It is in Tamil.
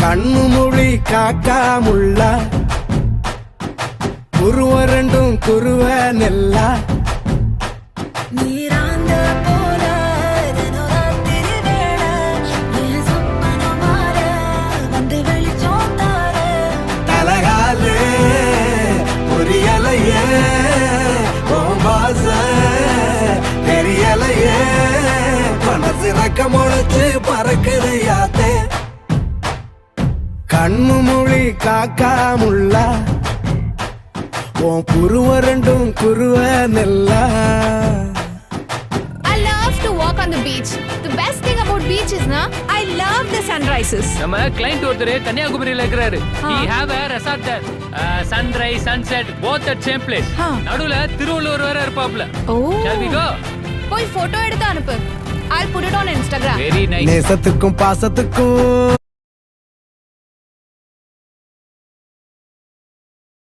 கண்ணு மொழி காக்காமுள்ள குருவ ரெண்டும் குருவ நெல்லா நீராந்த போல தினராத்திரி வேளை என் சொப்பனம் மாற வந்து வெளிச்சம் தார தலகாலு புரியலையே பாச தெரியலையே மனசு ரக்க முளைச்சு பறக்குது யாத்தே கண்ணு மொழி காக்காமுள்ள உன் குருவ ரெண்டும் குருவ நெல்லா. I love to walk on the beach. The best thing about beach is I love the sunrises. நம்ம கிளைண்ட் ஒருத்தர் கன்னியாகுமரியில இருக்கிறாரு. He have a resort there. Sunrise, sunset, both at same place. நடுவுல திருவள்ளுவர் வேற இருப்பாப்ல. Oh. Shall we go? போய் போட்டோ எடுத்து அனுப்பு. I'll put it on Instagram. Very nice. நேசத்துக்கும் பாசத்துக்கும்